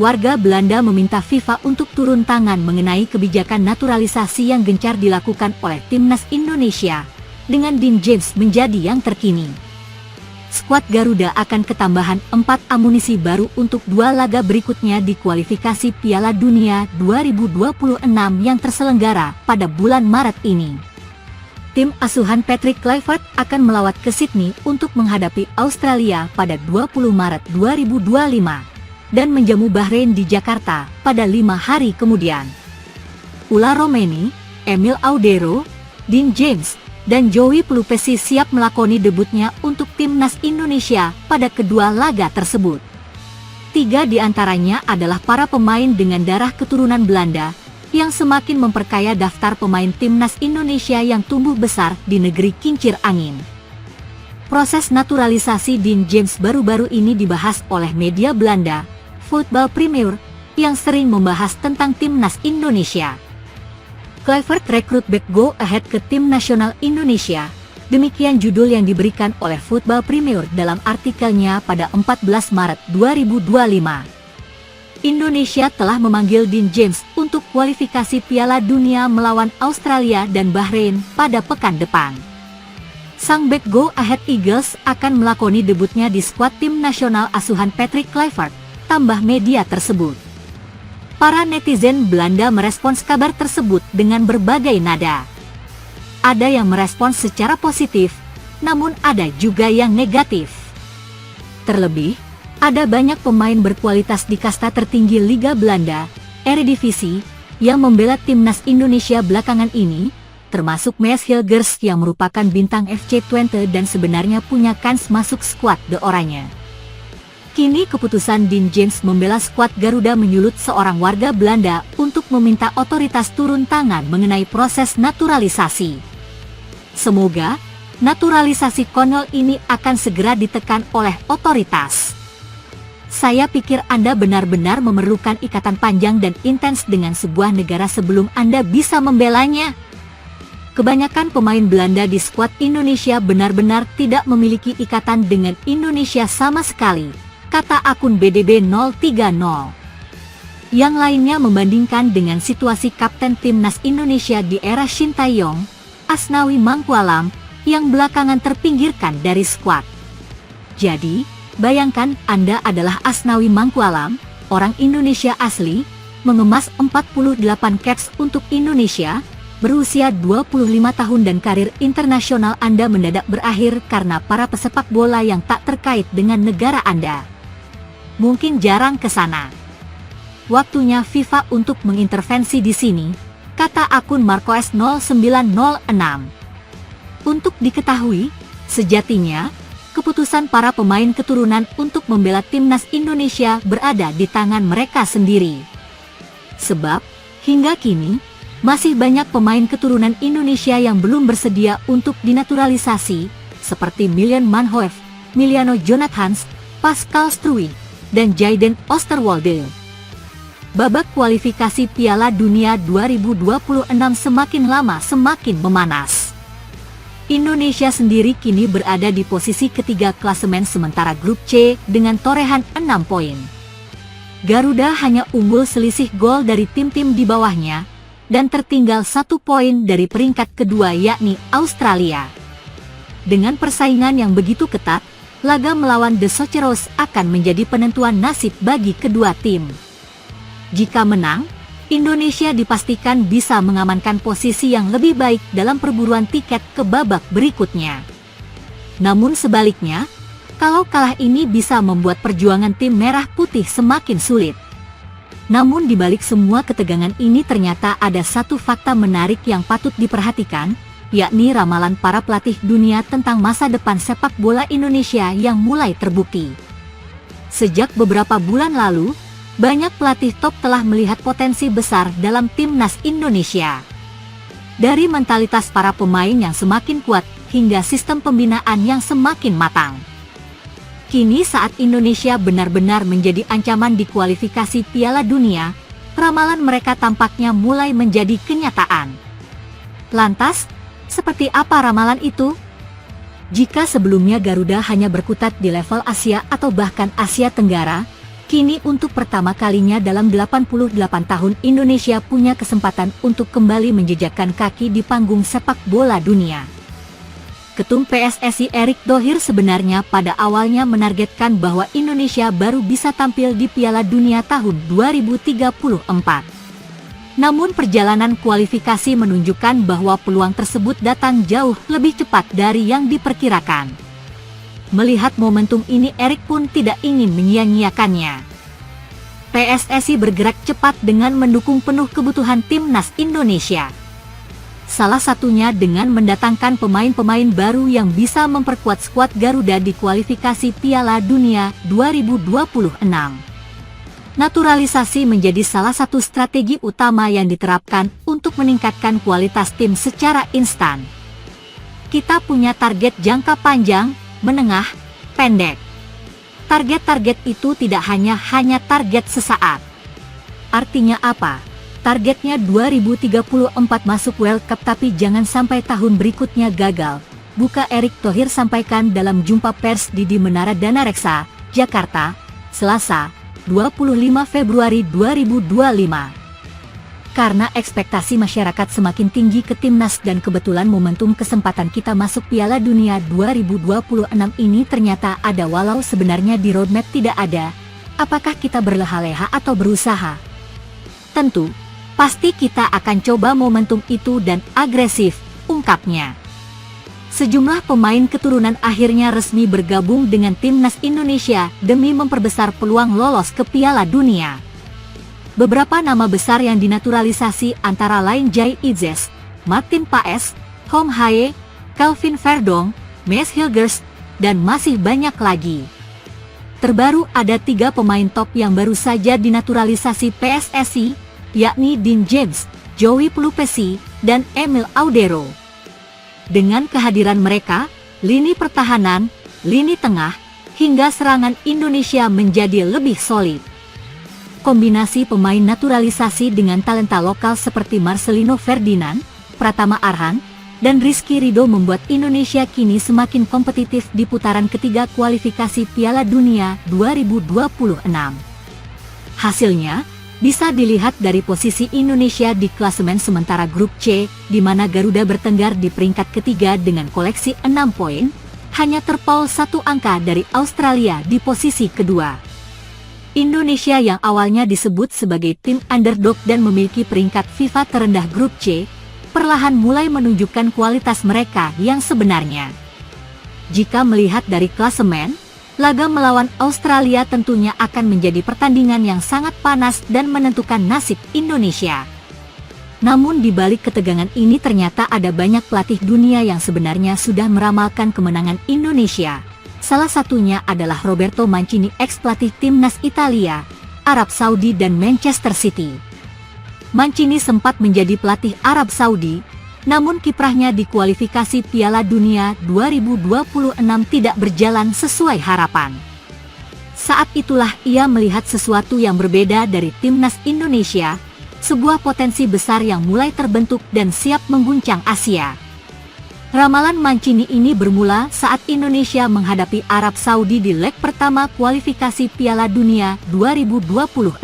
warga Belanda meminta FIFA untuk turun tangan mengenai kebijakan naturalisasi yang gencar dilakukan oleh timnas Indonesia, dengan Dean James menjadi yang terkini. Skuad Garuda akan ketambahan 4 amunisi baru untuk 2 laga berikutnya di kualifikasi Piala Dunia 2026 yang terselenggara pada bulan Maret ini. Tim asuhan Patrick Kluivert akan melawat ke Sydney untuk menghadapi Australia pada 20 Maret 2025 dan menjamu Bahrain di Jakarta pada 5 hari kemudian. Ula Romeni, Emil Audero, Dean James, dan Joey Pelupesi siap melakoni debutnya untuk timnas Indonesia pada kedua laga tersebut. 3 di antaranya adalah para pemain dengan darah keturunan Belanda, yang semakin memperkaya daftar pemain timnas Indonesia yang tumbuh besar di negeri kincir angin. Proses naturalisasi Dean James baru-baru ini dibahas oleh media Belanda, Voetbal Premier, yang sering membahas tentang timnas Indonesia. Kluivert rekrut back go ahead ke tim nasional Indonesia, demikian judul yang diberikan oleh Voetbal Premier dalam artikelnya pada 14 Maret 2025. Indonesia telah memanggil Dean James untuk kualifikasi Piala Dunia melawan Australia dan Bahrain pada pekan depan. Sang back go ahead Eagles akan melakoni debutnya di skuad tim nasional asuhan Patrick Kluivert, tambah media tersebut. Para netizen Belanda merespons kabar tersebut dengan berbagai nada. Ada yang merespons secara positif, namun ada juga yang negatif. Terlebih, ada banyak pemain berkualitas di kasta tertinggi Liga Belanda, Eredivisie, yang membela timnas Indonesia belakangan ini, termasuk Mees Hilgers yang merupakan bintang FC Twente dan sebenarnya punya kans masuk skuad The Oranje. Kini keputusan Dean James membela skuad Garuda menyulut seorang warga Belanda untuk meminta otoritas turun tangan mengenai proses naturalisasi. Semoga naturalisasi konyol ini akan segera ditekan oleh otoritas. Saya pikir Anda benar-benar memerlukan ikatan panjang dan intens dengan sebuah negara sebelum Anda bisa membelanya. Kebanyakan pemain Belanda di skuad Indonesia benar-benar tidak memiliki ikatan dengan Indonesia sama sekali, kata akun BDB 030. Yang lainnya membandingkan dengan situasi kapten timnas Indonesia di era Shin Tae-yong, Asnawi Mangkualam, yang belakangan terpinggirkan dari skuad. Jadi, bayangkan Anda adalah Asnawi Mangkualam, orang Indonesia asli, mengemas 48 caps untuk Indonesia, berusia 25 tahun dan karir internasional Anda mendadak berakhir karena para pesepak bola yang tak terkait dengan negara Anda. Mungkin jarang ke sana. Waktunya FIFA untuk mengintervensi di sini, kata akun Marcoes 0906. Untuk diketahui, sejatinya, keputusan para pemain keturunan untuk membela timnas Indonesia berada di tangan mereka sendiri. Sebab, hingga kini, masih banyak pemain keturunan Indonesia yang belum bersedia untuk dinaturalisasi, seperti Milan Manhoef, Miliano Jonathans, Pascal Struijk, dan Jayden Oosterwolde. Babak kualifikasi Piala Dunia 2026 semakin lama semakin memanas. Indonesia sendiri kini berada di posisi ketiga klasemen sementara grup C dengan torehan 6 poin. Garuda hanya unggul selisih gol dari tim-tim di bawahnya, dan tertinggal 1 poin dari peringkat kedua yakni Australia. Dengan persaingan yang begitu ketat, laga melawan The Socceroos akan menjadi penentuan nasib bagi kedua tim. Jika menang, Indonesia dipastikan bisa mengamankan posisi yang lebih baik dalam perburuan tiket ke babak berikutnya. Namun sebaliknya, kalau kalah ini bisa membuat perjuangan tim merah putih semakin sulit. Namun di balik semua ketegangan ini ternyata ada satu fakta menarik yang patut diperhatikan, yakni ramalan para pelatih dunia tentang masa depan sepak bola Indonesia yang mulai terbukti. Sejak beberapa bulan lalu, banyak pelatih top telah melihat potensi besar dalam timnas Indonesia. Dari mentalitas para pemain yang semakin kuat hingga sistem pembinaan yang semakin matang. Kini saat Indonesia benar-benar menjadi ancaman di kualifikasi Piala Dunia, ramalan mereka tampaknya mulai menjadi kenyataan. Lantas, seperti apa ramalan itu? Jika sebelumnya Garuda hanya berkutat di level Asia atau bahkan Asia Tenggara, Kini untuk pertama kalinya dalam 88 tahun Indonesia punya kesempatan untuk kembali menjejakkan kaki di panggung sepak bola dunia. Ketum PSSI Erick Thohir sebenarnya pada awalnya menargetkan bahwa Indonesia baru bisa tampil di Piala Dunia tahun 2034. Namun perjalanan kualifikasi menunjukkan bahwa peluang tersebut datang jauh lebih cepat dari yang diperkirakan. Melihat momentum ini, Erick pun tidak ingin menyia-nyiakannya. PSSI bergerak cepat dengan mendukung penuh kebutuhan timnas Indonesia. Salah satunya dengan mendatangkan pemain-pemain baru yang bisa memperkuat skuad Garuda di kualifikasi Piala Dunia 2026. Naturalisasi menjadi salah satu strategi utama yang diterapkan untuk meningkatkan kualitas tim secara instan. Kita punya target jangka panjang, menengah, pendek. Target-target itu tidak hanya target sesaat. Artinya apa? Targetnya 2034 masuk World Cup, tapi jangan sampai tahun berikutnya gagal, buka Erick Thohir sampaikan dalam jumpa pers di Menara Dana Reksa, Jakarta, Selasa, 25 Februari 2025. Karena ekspektasi masyarakat semakin tinggi ke timnas dan kebetulan momentum kesempatan kita masuk Piala Dunia 2026 ini ternyata ada, walau sebenarnya di roadmap tidak ada. Apakah kita berleha-leha atau berusaha? Tentu, pasti kita akan coba momentum itu dan agresif, ungkapnya. Sejumlah pemain keturunan akhirnya resmi bergabung dengan timnas Indonesia demi memperbesar peluang lolos ke Piala Dunia. Beberapa nama besar yang dinaturalisasi antara lain Jai Idzes, Martin Paes, Hong Hae, Kelvin Verdong, Maes Hilgers, dan masih banyak lagi. Terbaru ada 3 pemain top yang baru saja dinaturalisasi PSSI, yakni Dean James, Joey Pelupesi, dan Emil Audero. Dengan kehadiran mereka, lini pertahanan, lini tengah, hingga serangan Indonesia menjadi lebih solid. Kombinasi pemain naturalisasi dengan talenta lokal seperti Marcelino Ferdinand, Pratama Arhan, dan Rizky Ridho membuat Indonesia kini semakin kompetitif di putaran ketiga kualifikasi Piala Dunia 2026. Hasilnya bisa dilihat dari posisi Indonesia di klasemen sementara grup C, di mana Garuda bertenggar di peringkat ketiga dengan koleksi 6 poin, hanya terpaut 1 angka dari Australia di posisi kedua. Indonesia yang awalnya disebut sebagai tim underdog dan memiliki peringkat FIFA terendah grup C, perlahan mulai menunjukkan kualitas mereka yang sebenarnya. Jika melihat dari klasemen, laga melawan Australia tentunya akan menjadi pertandingan yang sangat panas dan menentukan nasib Indonesia. Namun di balik ketegangan ini ternyata ada banyak pelatih dunia yang sebenarnya sudah meramalkan kemenangan Indonesia. Salah satunya adalah Roberto Mancini, ex-pelatih timnas Italia, Arab Saudi dan Manchester City. Mancini sempat menjadi pelatih Arab Saudi, namun kiprahnya di kualifikasi Piala Dunia 2026 tidak berjalan sesuai harapan. Saat itulah ia melihat sesuatu yang berbeda dari timnas Indonesia, sebuah potensi besar yang mulai terbentuk dan siap mengguncang Asia. Ramalan Mancini ini bermula saat Indonesia menghadapi Arab Saudi di leg pertama kualifikasi Piala Dunia 2026.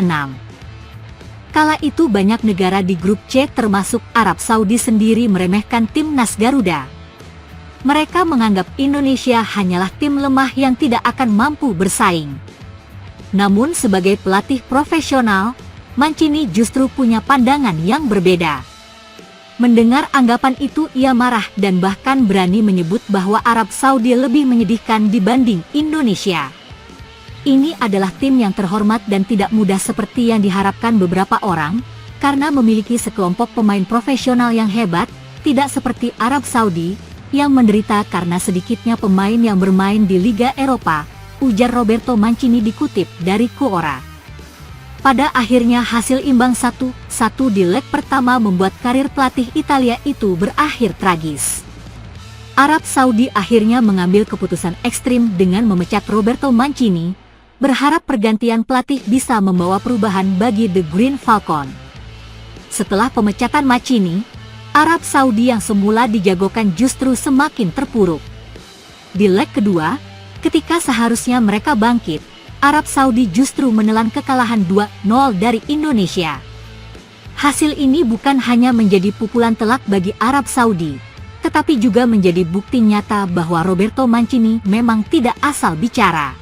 Kala itu banyak negara di grup C termasuk Arab Saudi sendiri meremehkan timnas Garuda. Mereka menganggap Indonesia hanyalah tim lemah yang tidak akan mampu bersaing. Namun sebagai pelatih profesional, Mancini justru punya pandangan yang berbeda. Mendengar anggapan itu ia marah dan bahkan berani menyebut bahwa Arab Saudi lebih menyedihkan dibanding Indonesia. Ini adalah tim yang terhormat dan tidak mudah seperti yang diharapkan beberapa orang, karena memiliki sekelompok pemain profesional yang hebat, tidak seperti Arab Saudi, yang menderita karena sedikitnya pemain yang bermain di Liga Eropa, ujar Roberto Mancini dikutip dari Quora. Pada akhirnya hasil imbang 1-1 di leg pertama membuat karir pelatih Italia itu berakhir tragis. Arab Saudi akhirnya mengambil keputusan ekstrim dengan memecat Roberto Mancini, berharap pergantian pelatih bisa membawa perubahan bagi The Green Falcon. Setelah pemecatan Mancini, Arab Saudi yang semula dijagokan justru semakin terpuruk. Di leg kedua, ketika seharusnya mereka bangkit, Arab Saudi justru menelan kekalahan 2-0 dari Indonesia. Hasil ini bukan hanya menjadi pukulan telak bagi Arab Saudi, tetapi juga menjadi bukti nyata bahwa Roberto Mancini memang tidak asal bicara.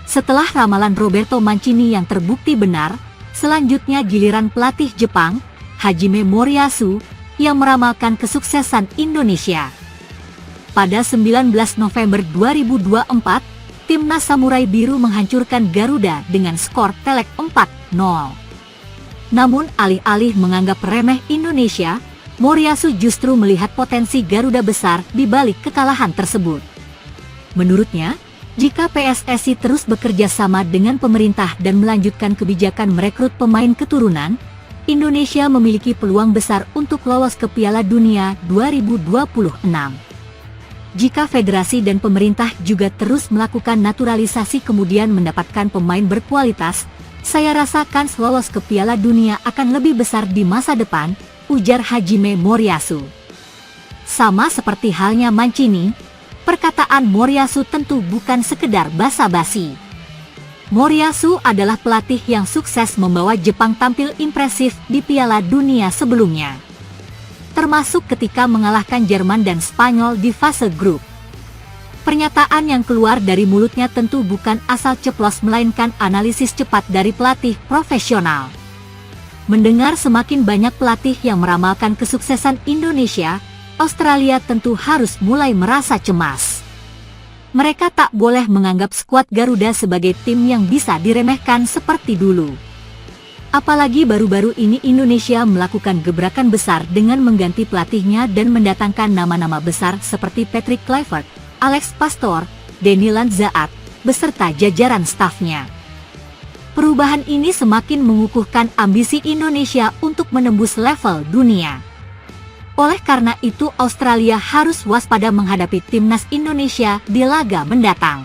Setelah ramalan Roberto Mancini yang terbukti benar, selanjutnya giliran pelatih Jepang, Hajime Moriyasu, yang meramalkan kesuksesan Indonesia. Pada 19 November 2024, Timnas Samurai Biru menghancurkan Garuda dengan skor telak 4-0. Namun alih-alih menganggap remeh Indonesia, Moriyasu justru melihat potensi Garuda besar di balik kekalahan tersebut. Menurutnya, jika PSSI terus bekerja sama dengan pemerintah dan melanjutkan kebijakan merekrut pemain keturunan, Indonesia memiliki peluang besar untuk lolos ke Piala Dunia 2026. Jika federasi dan pemerintah juga terus melakukan naturalisasi kemudian mendapatkan pemain berkualitas, saya rasa kans lolos ke Piala Dunia akan lebih besar di masa depan, ujar Hajime Moriyasu. Sama seperti halnya Mancini, perkataan Moriyasu tentu bukan sekedar basa-basi. Moriyasu adalah pelatih yang sukses membawa Jepang tampil impresif di Piala Dunia sebelumnya, termasuk ketika mengalahkan Jerman dan Spanyol di fase grup. Pernyataan yang keluar dari mulutnya tentu bukan asal ceplos melainkan analisis cepat dari pelatih profesional. Mendengar semakin banyak pelatih yang meramalkan kesuksesan Indonesia, Australia tentu harus mulai merasa cemas. Mereka tak boleh menganggap skuad Garuda sebagai tim yang bisa diremehkan seperti dulu. Apalagi baru-baru ini Indonesia melakukan gebrakan besar dengan mengganti pelatihnya dan mendatangkan nama-nama besar seperti Patrick Kluivert, Alex Pastoor, Denny Lanzaat, beserta jajaran stafnya. Perubahan ini semakin mengukuhkan ambisi Indonesia untuk menembus level dunia. Oleh karena itu Australia harus waspada menghadapi timnas Indonesia di laga mendatang.